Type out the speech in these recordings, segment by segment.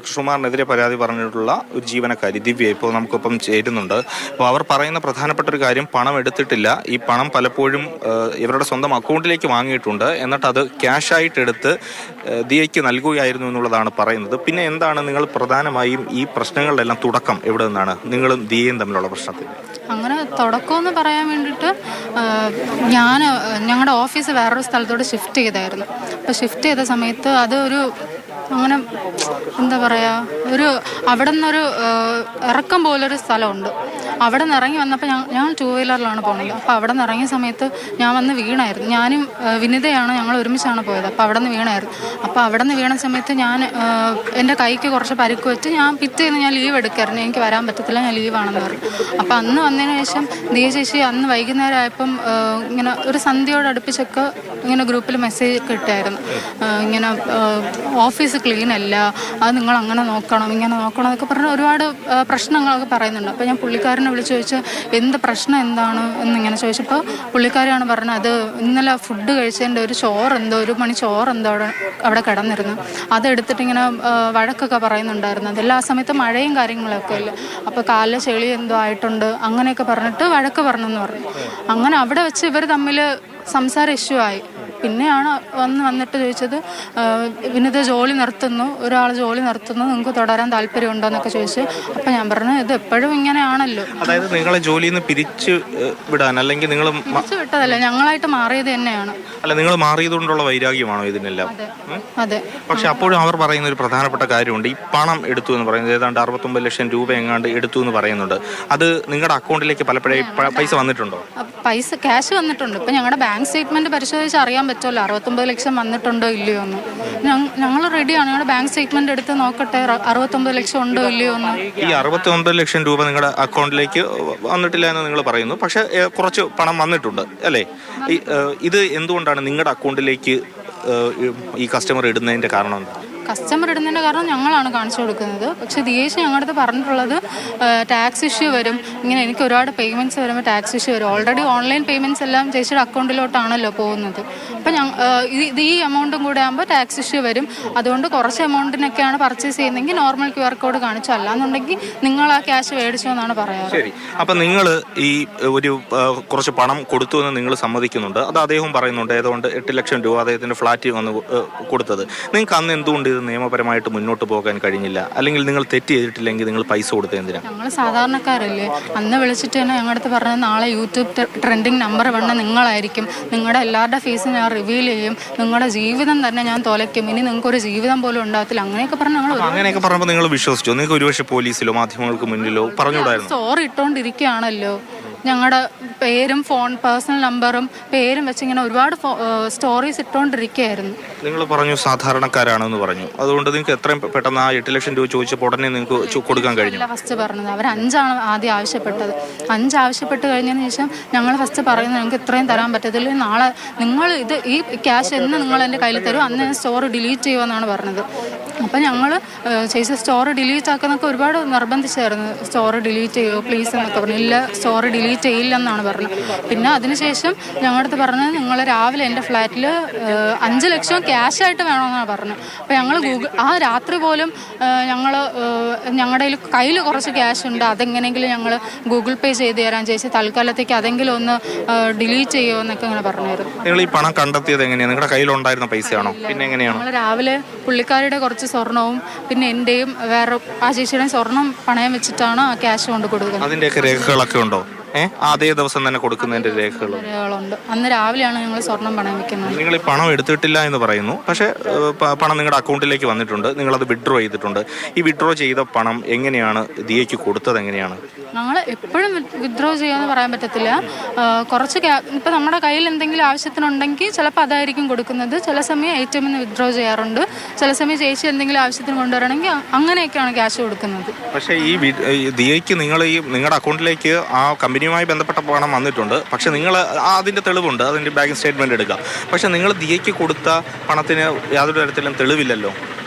കൃഷ്ണകുമാറിനെതിരെ പരാതി പറഞ്ഞിട്ടുള്ള ഒരു ജീവനക്കാരി ദിവ്യ ഇപ്പോൾ നമുക്കൊപ്പം ചേരുന്നുണ്ട്. അപ്പോൾ അവർ പറയുന്ന പ്രധാനപ്പെട്ട ഒരു കാര്യം, പണം എടുത്തിട്ടില്ല, ഈ പണം പലപ്പോഴും ഇവരുടെ സ്വന്തം അക്കൗണ്ടിലേക്ക് വാങ്ങിയിട്ടുണ്ട്, എന്നിട്ട് അത് ക്യാഷായിട്ട് എടുത്ത് ദിയയ്ക്ക് നൽകുകയായിരുന്നു എന്നുള്ളതാണ് പറയുന്നത്. പിന്നെ എന്താണ് നിങ്ങൾ പ്രധാനമായും ഈ പ്രശ്നങ്ങളുടെ എല്ലാം തുടക്കം എവിടെ നിന്നാണ്, നിങ്ങളും ദിയയും തമ്മിലുള്ള പ്രശ്നത്തിൽ? അങ്ങനെ തുടക്കമെന്ന് പറയാൻ വേണ്ടിയിട്ട് ഞങ്ങളുടെ ഓഫീസ് വേറൊരു സ്ഥലത്തോട്ട് ഷിഫ്റ്റ് ചെയ്തായിരുന്നു. അപ്പോൾ ഷിഫ്റ്റ് ചെയ്ത സമയത്ത് അത് അങ്ങനെ എന്താ പറയുക, അവിടെ നിന്നൊരു ഇറക്കം പോലൊരു സ്ഥലമുണ്ട്. അവിടെ നിന്ന് ഇറങ്ങി വന്നപ്പോൾ ഞങ്ങൾ 2 വീലറിലാണ് പോകുന്നത്. അപ്പോൾ അവിടെ നിന്ന് ഇറങ്ങിയ സമയത്ത് ഞാൻ വന്ന് വീണായിരുന്നു. ഞാനും വിനിതയാണ്, ഞങ്ങൾ ഒരുമിച്ചാണ് പോയത്. അപ്പോൾ അവിടെ നിന്ന് വീണായിരുന്നു. അപ്പോൾ അവിടെ നിന്ന് വീണ സമയത്ത് എൻ്റെ കൈക്ക് കുറച്ച് പരിക്ക് വെച്ച് പിറ്റേന്ന് ഞാൻ ലീവ് എടുക്കായിരുന്നു. എനിക്ക് വരാൻ പറ്റത്തില്ല, ഞാൻ ലീവാണെന്ന് പറഞ്ഞു. അപ്പോൾ അന്ന് വന്നതിന് ശേഷം ദിയ ചേച്ചി അന്ന് വൈകുന്നേരം ആയപ്പം ഇങ്ങനെ ഒരു സന്ധ്യയോട് അടുപ്പിച്ചൊക്കെ ഇങ്ങനെ ഗ്രൂപ്പിൽ മെസ്സേജ് ഒക്കെ ഇട്ടായിരുന്നു. ഇങ്ങനെ ഓഫീസ് ക്ലീൻ അല്ല, അത് നിങ്ങൾ അങ്ങനെ നോക്കണം, ഇങ്ങനെ നോക്കണം എന്നൊക്കെ പറഞ്ഞ് ഒരുപാട് പ്രശ്നങ്ങളൊക്കെ പറയുന്നുണ്ട്. അപ്പോൾ ഞാൻ പുള്ളിക്കാരനെ വിളിച്ച് ചോദിച്ചാൽ എന്ത് പ്രശ്നം എന്താണ് എന്നിങ്ങനെ ചോദിച്ചപ്പോൾ പുള്ളിക്കാരാണ് പറഞ്ഞത്, അത് ഇന്നലെ ഫുഡ് കഴിച്ചതിൻ്റെ ഒരു ചോറെന്തോ, 1 മണി ചോറെന്തോ അവിടെ കിടന്നിരുന്നു, അതെടുത്തിട്ട് ഇങ്ങനെ വഴക്കൊക്കെ പറയുന്നുണ്ടായിരുന്നു. അതെല്ലാം ആ സമയത്ത് മഴയും കാര്യങ്ങളൊക്കെ ഇല്ല. അപ്പോൾ കാലിൽ ചെളി എന്തോ ആയിട്ടുണ്ട് അങ്ങനെയൊക്കെ പറഞ്ഞിട്ട് വഴക്ക് പറഞ്ഞെന്ന് പറഞ്ഞു. അങ്ങനെ അവിടെ വെച്ച് ഇവർ തമ്മിൽ സംസാര ഇഷ്യൂ ആയി. പിന്നെയാണ് വന്നിട്ട് ചോദിച്ചത്, വിനിത ജോലി നിർത്തുന്നു, ഒരാൾ ജോലി നിർത്തുന്നു, നിങ്ങൾക്ക് തുടരാൻ താല്പര്യമുണ്ടോ എന്നൊക്കെ ചോദിച്ചു. അപ്പം ഞാൻ പറഞ്ഞു, ഇത് എപ്പോഴും ഇങ്ങനെയാണല്ലോ. അതായത് നിങ്ങളെ ജോലിയിൽ നിന്ന് പിരിച്ചു വിടാൻ, അല്ലെങ്കിൽ നിങ്ങൾ പിരിച്ചു വിട്ടതല്ല, ഞങ്ങളായിട്ട് മാറിയത് തന്നെയാണ്. അല്ല, നിങ്ങൾ മാറിയതുകൊണ്ടുള്ള വൈരാഗ്യമാണോ ഇതിനെല്ലാം? അതെ. പക്ഷെ അപ്പോഴും അവർ പറയുന്ന ഒരു പ്രധാനപ്പെട്ട കാര്യമുണ്ട്, ഈ പണം എടുത്തു എന്ന് പറയുന്നത് ഏതാണ്ട് 69 ലക്ഷം രൂപ എങ്ങാണ്ട് എടുത്തു എന്ന് പറയുന്നുണ്ട്. അത് നിങ്ങളുടെ അക്കൗണ്ടിലേക്ക് പലപ്പോഴും പൈസ വന്നിട്ടുണ്ടോ? പൈസ ക്യാഷ് വന്നിട്ടുണ്ട്. ഇപ്പം ഞങ്ങളുടെ ബാങ്ക് സ്റ്റേറ്റ്മെന്റ് പരിശോധിച്ച് അറിയാൻ പറ്റുമല്ലോ 69 ലക്ഷം വന്നിട്ടുണ്ടോ ഇല്ലയോ എന്ന്. ഞങ്ങൾ റെഡിയാണ്, ഞങ്ങളുടെ ബാങ്ക് സ്റ്റേറ്റ്മെന്റ് എടുത്ത് നോക്കട്ടെ 69 ലക്ഷം ഉണ്ടോ ഇല്ലയോ എന്ന്. ഈ 69 ലക്ഷം രൂപ നിങ്ങളുടെ അക്കൗണ്ടിലേക്ക് വന്നിട്ടില്ല എന്ന് നിങ്ങൾ പറയുന്നു, പക്ഷെ കുറച്ച് പണം വന്നിട്ടുണ്ട് അല്ലേ? ഇത് എന്തുകൊണ്ടാണ് നിങ്ങളുടെ അക്കൗണ്ടിലേക്ക് ഈ കസ്റ്റമർ ഇടുന്നതിന്റെ കാരണം എന്താ? കസ്റ്റമർ ഇടുന്നതിൻ്റെ കാരണം ഞങ്ങളാണ് കാണിച്ചു കൊടുക്കുന്നത്. പക്ഷേ ദിയേശ് ഞങ്ങളുടെ അടുത്ത് പറഞ്ഞിട്ടുള്ളത് ടാക്സ് ഇഷ്യൂ വരും, ഇങ്ങനെ എനിക്ക് ഒരുപാട് പേയ്മെൻറ്റ്സ് വരുമ്പോൾ ടാക്സ് ഇഷ്യൂ വരും. ഓൾറെഡി ഓൺലൈൻ പേയ്മെൻറ്റ്സ് എല്ലാം ചേച്ചിയുടെ അക്കൗണ്ടിലോട്ടാണല്ലോ പോകുന്നത്. അപ്പം ഈ എമൗണ്ടും കൂടെ ആകുമ്പോൾ ടാക്സ് ഇഷ്യൂ വരും. അതുകൊണ്ട് കുറച്ച് എമൗണ്ടിനൊക്കെയാണ് പർച്ചേസ് ചെയ്യുന്നതെങ്കിൽ നോർമൽ QR കോഡ് കാണിച്ചു, അല്ലാന്നുണ്ടെങ്കിൽ നിങ്ങൾ ആ ക്യാഷ് മേടിച്ചോ എന്നാണ് പറയാറ്. ശരി. അപ്പം നിങ്ങൾ ഈ കുറച്ച് പണം കൊടുത്തു എന്ന് നിങ്ങൾ സമ്മതിക്കുന്നുണ്ട്, അത് അദ്ദേഹം പറയുന്നുണ്ട്. ഏതുകൊണ്ട് 8 ലക്ഷം രൂപ അദ്ദേഹത്തിൻ്റെ ഫ്ലാറ്റിൽ വന്ന് കൊടുത്തത്. നിങ്ങൾക്ക് അന്ന് എന്തുകൊണ്ട് ഇത് നിയമപരമായിട്ട് മുന്നോട്ട് പോകാൻ കഴിഞ്ഞില്ല? അല്ലെങ്കിൽ നിങ്ങൾ തെറ്റ് ചെയ്തിട്ടില്ലെങ്കിൽ നിങ്ങൾ പൈസ കൊടുത്തത് എന്തിനാണ്? ഞങ്ങൾ സാധാരണക്കാരല്ലേ. അന്ന് വിളിച്ചിട്ട് തന്നെ ഞങ്ങളുടെ അടുത്ത് പറഞ്ഞത്, നാളെ യൂട്യൂബ് ട്രെൻഡിങ് നമ്പർ വേണം നിങ്ങളായിരിക്കും, നിങ്ങളുടെ എല്ലാവരുടെ ഫീസ് ഞാൻ റിവീൽ ചെയ്യും, നിങ്ങളുടെ ജീവിതം തന്നെ ഞാൻ തോലയ്ക്കും, ഇനി നിങ്ങൾക്ക് ഒരു ജീവിതം പോലും ഉണ്ടാകത്തില്ല, അങ്ങനെയൊക്കെ പറഞ്ഞ് അങ്ങനെയൊക്കെ പറയുമ്പോൾ നിങ്ങൾ വിശ്വസിച്ചോ? നിങ്ങൾക്ക് ഒരുപക്ഷെ പോലീസിലോ മാധ്യമങ്ങൾക്ക് മുന്നിലോ പറഞ്ഞുകൂടായിരുന്നു? സ്റ്റോറി ഇട്ടുകൊണ്ടിരിക്കുകയാണല്ലോ, ഞങ്ങളുടെ പേരും പേഴ്സണൽ നമ്പറും പേരും വെച്ച് ഇങ്ങനെ ഒരുപാട് സ്റ്റോറീസ് ഇട്ടുകൊണ്ടിരിക്കുകയായിരുന്നു. നിങ്ങൾ പറഞ്ഞു സാധാരണക്കാരാണെന്ന് പറഞ്ഞു, അതുകൊണ്ട് നിങ്ങൾക്ക് എത്രയും പെട്ടെന്ന് ആ 8 ലക്ഷം രൂപ ചോദിച്ചപ്പോൾ ഉടനെ നിങ്ങൾക്ക് കൊടുക്കാൻ കഴിഞ്ഞു? ഫസ്റ്റ് പറഞ്ഞത് അവർ 5 ആണ് ആദ്യം ആവശ്യപ്പെട്ടത്. 5 ആവശ്യപ്പെട്ട് കഴിഞ്ഞതിന് ശേഷം ഞങ്ങൾ ഫസ്റ്റ് പറയുന്നത്, നിങ്ങൾക്ക് ഇത്രയും തരാൻ പറ്റത്തില്ല, നാളെ നിങ്ങൾ ഈ ക്യാഷ് എന്ന് നിങ്ങൾ എൻ്റെ കയ്യിൽ തരും, അന്ന് ഞാൻ സ്റ്റോർ ഡിലീറ്റ് ചെയ്യുമെന്നാണ് പറഞ്ഞത്. അപ്പം ഞങ്ങൾ ചേച്ചി സ്റ്റോർ ഡിലീറ്റ് ആക്കുന്നൊക്കെ ഒരുപാട് നിർബന്ധിച്ചായിരുന്നു, സ്റ്റോർ ഡിലീറ്റ് ചെയ്യുമോ പ്ലീസ് എന്നൊക്കെ പറഞ്ഞു. ഇല്ല, സ്റ്റോർ ഡിലീറ്റ് ചെയ്യില്ലെന്നാണ് പറഞ്ഞത്. പിന്നെ അതിനുശേഷം ഞങ്ങളുടെ അടുത്ത് പറഞ്ഞത്, നിങ്ങൾ രാവിലെ എൻ്റെ ഫ്ലാറ്റിൽ 5 ലക്ഷം ക്യാഷായിട്ട് വേണമെന്നാണ് പറഞ്ഞത്. അപ്പോൾ ഞങ്ങൾ ആ രാത്രി പോലും ഞങ്ങളുടെ കയ്യിൽ കുറച്ച് ക്യാഷ് ഉണ്ട്, അതെങ്ങനെയെങ്കിലും ഞങ്ങൾ ഗൂഗിൾ പേ ചെയ്ത് തരാൻ ചേച്ചി, തൽക്കാലത്തേക്ക് അതെങ്കിലും ഒന്ന് ഡിലീറ്റ് ചെയ്യുമോ എന്നൊക്കെ ഇങ്ങനെ പറഞ്ഞായിരുന്നു. നിങ്ങൾ ഈ പണം കണ്ടെത്തിയത് എങ്ങനെയാണ്? നിങ്ങളുടെ കയ്യിലുണ്ടായിരുന്ന പൈസയാണോ? പിന്നെ എങ്ങനെയാണ്? ഞങ്ങൾ രാവിലെ പുള്ളിക്കാരുടെ കുറച്ച് സ്വർണവും പിന്നെ എൻ്റെയും വേറെ ആ ചേച്ചിയുടെയും സ്വർണം പണയം വെച്ചിട്ടാണ് ആ ക്യാഷ് കൊണ്ട് കൊടുക്കുന്നത്. അതിൻ്റെയൊക്കെ രേഖകളൊക്കെ ഉണ്ടോ? അതേ ദിവസം തന്നെ കൊടുക്കുന്നതിന്റെ രേഖകളുണ്ട്. അന്ന് രാവിലെയാണ് ഞങ്ങൾ സ്വർണം പണയം വെക്കുന്നത്. നിങ്ങൾ ഈ പണം എടുത്തിട്ടില്ല എന്ന് പറയുന്നു, പക്ഷേ പണം നിങ്ങളുടെ അക്കൗണ്ടിലേക്ക് വന്നിട്ടുണ്ട്, നിങ്ങളത് വിഡ്രോ ചെയ്തിട്ടുണ്ട്. ഈ വിഡ്രോ ചെയ്ത പണം എങ്ങനെയാണ് ദിയയ്ക്ക് കൊടുത്തത്? എങ്ങനെയാണ്? ഞങ്ങൾ എപ്പോഴും വിഡ്രോ ചെയ്യാമെന്ന് പറയാൻ പറ്റത്തില്ല. കുറച്ച് ഇപ്പം നമ്മുടെ കയ്യിൽ എന്തെങ്കിലും ആവശ്യത്തിനുണ്ടെങ്കിൽ ചിലപ്പോൾ അതായിരിക്കും കൊടുക്കുന്നത്. ചില സമയം ATM നിന്ന് വിഡ്രോ ചെയ്യാറുണ്ട്, ചില സമയം ചേച്ചി എന്തെങ്കിലും ആവശ്യത്തിന് കൊണ്ടുവരണമെങ്കിൽ അങ്ങനെയൊക്കെയാണ് ക്യാഷ് കൊടുക്കുന്നത്. പക്ഷേ ഈ ദിയയ്ക്ക് നിങ്ങളുടെ അക്കൗണ്ടിലേക്ക് ആ കമ്പനിയുമായി ബന്ധപ്പെട്ട പണം വന്നിട്ടുണ്ട്, പക്ഷെ നിങ്ങൾ അതിൻ്റെ തെളിവുണ്ട്, അതിൻ്റെ ബാങ്ക് സ്റ്റേറ്റ്മെൻറ്റ് എടുക്കുക. പക്ഷെ നിങ്ങൾ ദിയയ്ക്ക് കൊടുത്ത പണത്തിന് യാതൊരു തരത്തിലും തെളിവില്ലല്ലോ.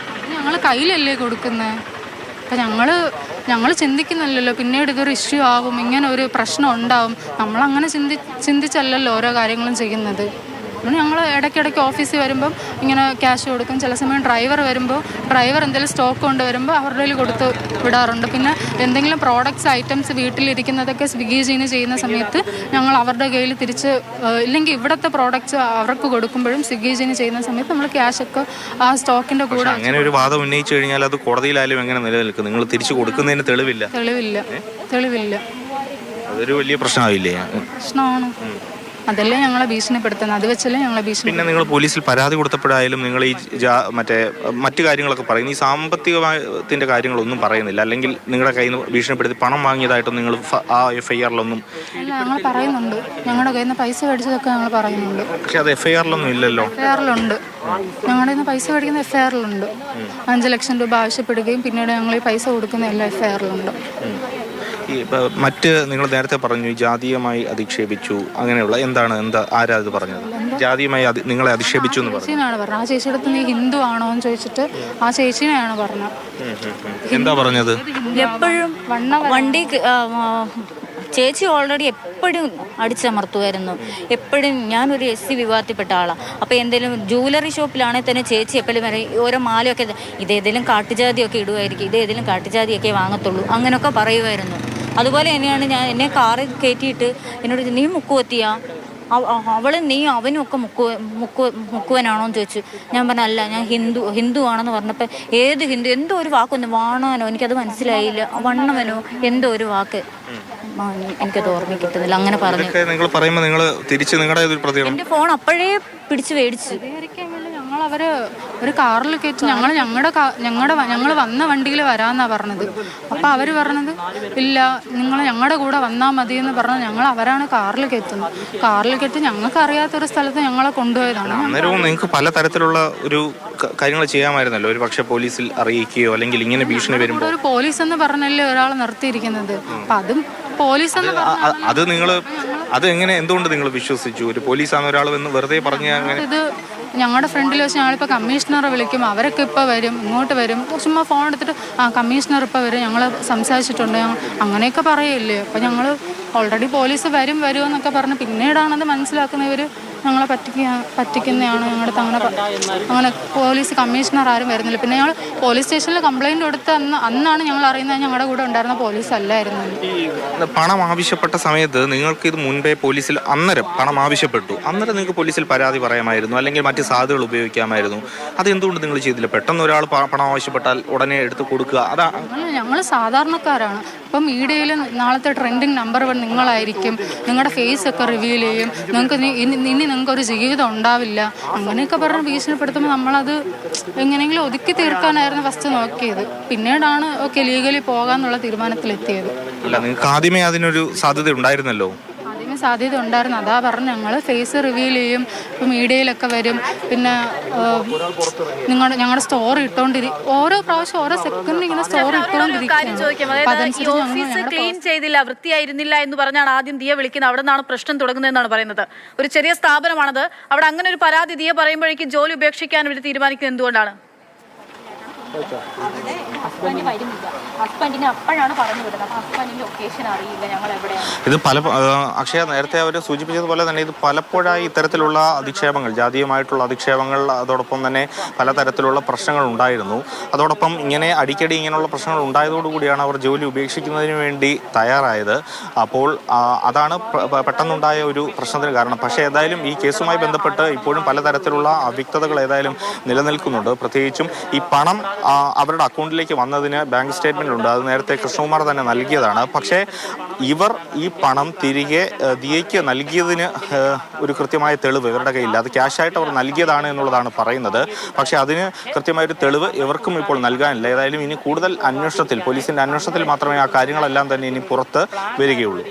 ഞങ്ങൾ കയ്യിലല്ലേ കൊടുക്കുന്നത്. അപ്പം ഞങ്ങൾ ചിന്തിക്കുന്നില്ലല്ലോ പിന്നീട് ഇതൊരു ഇഷ്യൂ ആകും, ഇങ്ങനെ ഒരു പ്രശ്നം ഉണ്ടാവും. നമ്മളങ്ങനെ ചിന്തിച്ചല്ലല്ലോ ഓരോ കാര്യങ്ങളും ചെയ്യുന്നത്. പിന്നെ ഞങ്ങൾ ഇടയ്ക്കിടയ്ക്ക് ഓഫീസിൽ വരുമ്പം ഇങ്ങനെ ക്യാഷ് കൊടുക്കും. ചില സമയം ഡ്രൈവർ വരുമ്പോൾ ഡ്രൈവർ എന്തെങ്കിലും സ്റ്റോക്ക് കൊണ്ടുവരുമ്പോൾ അവരുടെ കയ്യിൽ കൊടുത്ത് വിടാറുണ്ട്. പിന്നെ എന്തെങ്കിലും പ്രോഡക്റ്റ്സ് ഐറ്റംസ് വീട്ടിലിരിക്കുന്നതൊക്കെ സ്വിഗ്ഗി ചെയ്യുന്ന സമയത്ത് ഞങ്ങൾ അവരുടെ കയ്യിൽ തിരിച്ച് ഇല്ലെങ്കിൽ ഇവിടുത്തെ പ്രോഡക്റ്റ്സ് അവർക്ക് കൊടുക്കുമ്പോഴും സ്വിഗ്ഗി ചെയ്യുന്ന സമയത്ത് നമ്മൾ ക്യാഷൊക്കെ ആ സ്റ്റോക്കിൻ്റെ കൂടെ. അങ്ങനെ ഒരു വാദം ഉന്നയിച്ചു കഴിഞ്ഞാൽ അത് കോടതിയിലായാലും എങ്ങനെ നിലനിൽക്കും? നിങ്ങൾ തിരിച്ചു കൊടുക്കുന്നതിന് തെളിവില്ല. അതൊരു വലിയ പ്രശ്നമാണ്. അതല്ലേ ഞങ്ങളെ ഭീഷണിപ്പെടുത്തുന്നത്. അത് വെച്ചല്ലേ ഞങ്ങളെ ഭീഷണി. പിന്നെ നിങ്ങൾ പോലീസിൽ പരാതി കൊടുത്തപ്പോഴായാലും നിങ്ങൾ ഈ മറ്റു കാര്യങ്ങളൊക്കെ പറയും, ഈ സാമ്പത്തികത്തിന്റെ കാര്യങ്ങളൊന്നും പറയുന്നില്ല. അല്ലെങ്കിൽ നിങ്ങളുടെ കയ്യിൽ നിന്ന് ഭീഷണിപ്പെടുത്തി പണം വാങ്ങിയതായിട്ടും നിങ്ങൾ ആ FIR-ലൊന്നും. അല്ല, ഞങ്ങൾ പറയുന്നുണ്ട്. ഞങ്ങളുടെ കയ്യിൽ നിന്ന് പൈസ മേടിച്ചതൊക്കെ ഞങ്ങൾ പറയുന്നുണ്ട്. പക്ഷെ അത് FIR-ലൊന്നും ഇല്ലല്ലോ. FIR-ലുണ്ട്. ഞങ്ങളുടെ നിന്ന് പൈസ മേടിക്കുന്ന FIR-ലുണ്ട്. 5 ലക്ഷം രൂപ ആവശ്യപ്പെടുകയും പിന്നീട് ഞങ്ങൾ ഈ പൈസ കൊടുക്കുന്ന എല്ലാ FIR-ലുണ്ട്. ഈ മറ്റ് നിങ്ങൾ നേരത്തെ പറഞ്ഞു ജാതീയമായി അധിക്ഷേപിച്ചു, അങ്ങനെയുള്ള ആരാ ഇത് പറഞ്ഞത്? ജാതീയമായി നിങ്ങളെ അധിക്ഷേപിച്ചു എന്ന് പറഞ്ഞു. ആ ചേച്ചിയുടെ അടുത്ത് നീ ഹിന്ദു ആണോ എന്ന് ചോദിച്ചിട്ട് ആ ചേച്ചിനെയാണ് പറഞ്ഞത്. എന്താ പറഞ്ഞത്? എപ്പോഴും വണ്ടി ചേച്ചി ഓൾറെഡി എപ്പോഴും അടിച്ചമർത്തുമായിരുന്നു. എപ്പോഴും ഞാനൊരു SC വിഭാഗത്തിൽപ്പെട്ട ആളാണ്. അപ്പോൾ എന്തെങ്കിലും ജ്വല്ലറി ഷോപ്പിലാണെങ്കിൽ തന്നെ ചേച്ചി എപ്പോഴും പറയും ഓരോ മാലയൊക്കെ ഇതേതെങ്കിലും കാട്ടുജാതിയൊക്കെ ഇടുമായിരിക്കും, ഇതേതെങ്കിലും കാട്ടുജാതിയൊക്കെ വാങ്ങത്തുള്ളൂ, അങ്ങനെയൊക്കെ പറയുമായിരുന്നു. അതുപോലെ തന്നെയാണ് എന്നെ കാറിൽ കയറ്റിയിട്ട് എന്നോട് നീ മുക്കുവത്തിയാ അവനും ഒക്കെ മുക്കുവനാണോ എന്ന് ചോദിച്ചു. ഞാൻ പറഞ്ഞ അല്ല, ഞാൻ ഹിന്ദു ആണെന്ന് പറഞ്ഞപ്പോൾ ഏത് ഹിന്ദു എന്തോ ഒരു വാക്കൊന്ന് വാണാനോ എനിക്കത് മനസ്സിലായില്ല, വണ്ണവനോ എന്തോ ഒരു വാക്ക് എനിക്കത് ഓർമ്മ കിട്ടുന്നില്ല. അങ്ങനെ പറഞ്ഞു. എന്റെ ഫോൺ അപ്പോഴേ പിടിച്ച് മേടിച്ചു. ഞങ്ങളവര് ഒരു കാറിൽ കയറ്റി ഞങ്ങൾ വന്ന വണ്ടിയിൽ വരാമെന്നാണ് പറഞ്ഞത്. അപ്പം അവർ പറഞ്ഞത് ഇല്ല, നിങ്ങൾ ഞങ്ങളുടെ കൂടെ വന്നാൽ മതി എന്ന് പറഞ്ഞ് അവരാണ് കാറിൽ കയറ്റി ഞങ്ങൾക്ക് അറിയാത്തൊരു സ്ഥലത്ത് ഞങ്ങളെ കൊണ്ടുപോയതാണ്. അന്നേരവും നിങ്ങൾക്ക് പല തരത്തിലുള്ള ഒരു കാര്യങ്ങൾ ചെയ്യാമായിരുന്നല്ലോ. ഒരു പക്ഷേ പോലീസിൽ അറിയിക്കുകയോ അല്ലെങ്കിൽ ഇങ്ങനെ ഭീഷണി വരുമ്പോൾ. ഒരു പോലീസ് എന്ന് പറഞ്ഞല്ലേ ഒരാൾ നിർത്തിയിരിക്കുന്നത്. അപ്പം അതും പോലീസ് എന്ന് അത് എങ്ങനെ എന്തുകൊണ്ട് നിങ്ങൾ വിശ്വസിച്ചു? ഒരു പോലീസാണ് ഒരാൾ എന്ന് വെറുതെ പറഞ്ഞ അങ്ങനെ. ഇത് ഞങ്ങളുടെ ഫ്രണ്ടിൽ വെച്ച് ഞങ്ങളിപ്പോൾ കമ്മീഷണറെ വിളിക്കും, അവരൊക്കെ ഇപ്പോൾ വരും, ഇങ്ങോട്ട് വരും, ചുമ്മാ ഫോൺ എടുത്തിട്ട് കമ്മീഷണർ ഇപ്പോൾ വരും, ഞങ്ങൾ സംസാരിച്ചിട്ടുണ്ട്, അങ്ങനെയൊക്കെ പറയില്ലേ. അപ്പോൾ ഞങ്ങൾ ഓൾറെഡി പോലീസ് വരുമെന്നൊക്കെ പറഞ്ഞ് പിന്നീടാണത് മനസ്സിലാക്കുന്നവർ ഞങ്ങളെ പറ്റിക്കുന്നതാണ്. ഞങ്ങളുടെ അങ്ങനെ പോലീസ് കമ്മീഷണർ ആരും വരുന്നില്ല. പിന്നെ ഞങ്ങൾ പോലീസ് സ്റ്റേഷനിൽ കംപ്ലൈൻറ്റ് കൊടുത്ത് അന്നാണ് ഞങ്ങൾ അറിയുന്നത് ഞങ്ങളുടെ കൂടെ ഉണ്ടായിരുന്ന പോലീസ് അല്ലായിരുന്നു. പണം ആവശ്യപ്പെട്ട സമയത്ത് നിങ്ങൾക്ക് ഇത് മുൻപേ പോലീസിൽ അന്നേരം പണം ആവശ്യപ്പെട്ടു, അന്നേരം നിങ്ങൾക്ക് പോലീസിൽ പരാതി പറയാമായിരുന്നു, അല്ലെങ്കിൽ മറ്റ് സാധ്യതകൾ ഉപയോഗിക്കാമായിരുന്നു. അതെന്തുകൊണ്ട് നിങ്ങൾ ചെയ്തില്ല? പെട്ടെന്ന് ഒരാൾ പണം ആവശ്യപ്പെട്ടാൽ ഉടനെ എടുത്ത് കൊടുക്കുക. ഞങ്ങൾ സാധാരണക്കാരാണ്. ഇപ്പം മീഡിയയിൽ നാളത്തെ ട്രെൻഡിങ് നമ്പർ 1 നിങ്ങളായിരിക്കും, നിങ്ങളുടെ ഫേസ് ഒക്കെ റിവീൽ ചെയ്യും, നിങ്ങൾക്ക് ഇനി നിങ്ങൾക്കൊരു ജീവിതം ഉണ്ടാവില്ല, അങ്ങനെയൊക്കെ പറഞ്ഞ് ഭീഷണിപ്പെടുത്തുമ്പോൾ നമ്മളത് എങ്ങനെയെങ്കിലും ഒതുക്കി തീർക്കാനായിരുന്നു ഫസ്റ്റ് നോക്കിയത്. പിന്നീടാണ് ഓക്കെ ലീഗലി പോകാന്നുള്ള തീരുമാനത്തിലെത്തിയത്. അല്ല, നിങ്ങൾക്ക് ആദ്യമേ അതിനൊരു സാധ്യത ഉണ്ടായിരുന്നല്ലോ. സാധ്യത ഉണ്ടായിരുന്നു. അതാ പറഞ്ഞ് ഞങ്ങൾ ഫേസ് റിവീൽ ചെയ്യും, ഇപ്പം മീഡിയയിലൊക്കെ വരും, പിന്നെ ഞങ്ങളുടെ സ്റ്റോറി ഓരോ പ്രാവശ്യം ഓരോ സെക്കൻഡ് ഇങ്ങനെ സ്റ്റോറി ക്ലീൻ ചെയ്തില്ല, വൃത്തിയായിരുന്നില്ല എന്ന് പറഞ്ഞാണ് ആദ്യം ദിയ വിളിക്കുന്നത്. അവിടെ നിന്നാണ് പ്രശ്നം തുടങ്ങുന്നതെന്നാണ് പറയുന്നത്. ഒരു ചെറിയ സ്ഥാപനമാണത്. അവിടെ അങ്ങനെ ഒരു പരാതി ദിയ പറയുമ്പോഴേക്കും ജോലി ഉപേക്ഷിക്കാൻ വേണ്ടി തീരുമാനിക്കുന്നത് എന്തുകൊണ്ടാണ്? ഹസ്ബൻഡിനെ അപ്പോഴാണ് പറഞ്ഞു വിടുന്നത്. ഹസ്ബൻഡിന്റെ ലൊക്കേഷൻ അറിയില്ല, ഞങ്ങൾ എവിടെയാണ്. ഇത് അക്ഷയ നേരത്തെ അവർ സൂചിപ്പിച്ചതുപോലെ തന്നെ ഇത് പലപ്പോഴായി ഇത്തരത്തിലുള്ള അധിക്ഷേപങ്ങൾ, ജാതീയമായിട്ടുള്ള അധിക്ഷേപങ്ങൾ, അതോടൊപ്പം തന്നെ പലതരത്തിലുള്ള പ്രശ്നങ്ങൾ ഉണ്ടായിരുന്നു. അതോടൊപ്പം ഇങ്ങനെ അടിക്കടി ഇങ്ങനെയുള്ള പ്രശ്നങ്ങൾ ഉണ്ടായതോടുകൂടിയാണ് അവർ ജോലി ഉപേക്ഷിക്കുന്നതിന് വേണ്ടി തയ്യാറായത്. അപ്പോൾ അതാണ് പെട്ടെന്നുണ്ടായ ഒരു പ്രശ്നത്തിന് കാരണം. പക്ഷേ ഏതായാലും ഈ കേസുമായി ബന്ധപ്പെട്ട് ഇപ്പോഴും പലതരത്തിലുള്ള അവ്യക്തതകൾ ഏതായാലും നിലനിൽക്കുന്നുണ്ട്. പ്രത്യേകിച്ചും ഈ പണം അവരുടെ അക്കൗണ്ടിലേക്ക് വന്നതിന് ബാങ്ക് സ്റ്റേറ്റ്മെന്റ് ഉണ്ട്. അത് നേരത്തെ കൃഷ്ണകുമാർ തന്നെ നൽകിയതാണ്. പക്ഷേ ഇവർ ഈ പണം തിരികെ ദിയയ്ക്ക് നൽകിയതിന് ഒരു കൃത്യമായ തെളിവ് ഇവരുടെ കയ്യില്ല. അത് ക്യാഷായിട്ട് അവർ നൽകിയതാണ് എന്നുള്ളതാണ് പറയുന്നത്. പക്ഷേ അതിന് കൃത്യമായൊരു തെളിവ് ഇവർക്കും ഇപ്പോൾ നൽകാനില്ല. ഏതായാലും ഇനി കൂടുതൽ അന്വേഷണത്തിൽ, പോലീസിന്റെ അന്വേഷണത്തിൽ മാത്രമേ ആ കാര്യങ്ങളെല്ലാം തന്നെ ഇനി പുറത്ത് വരികയുള്ളൂ.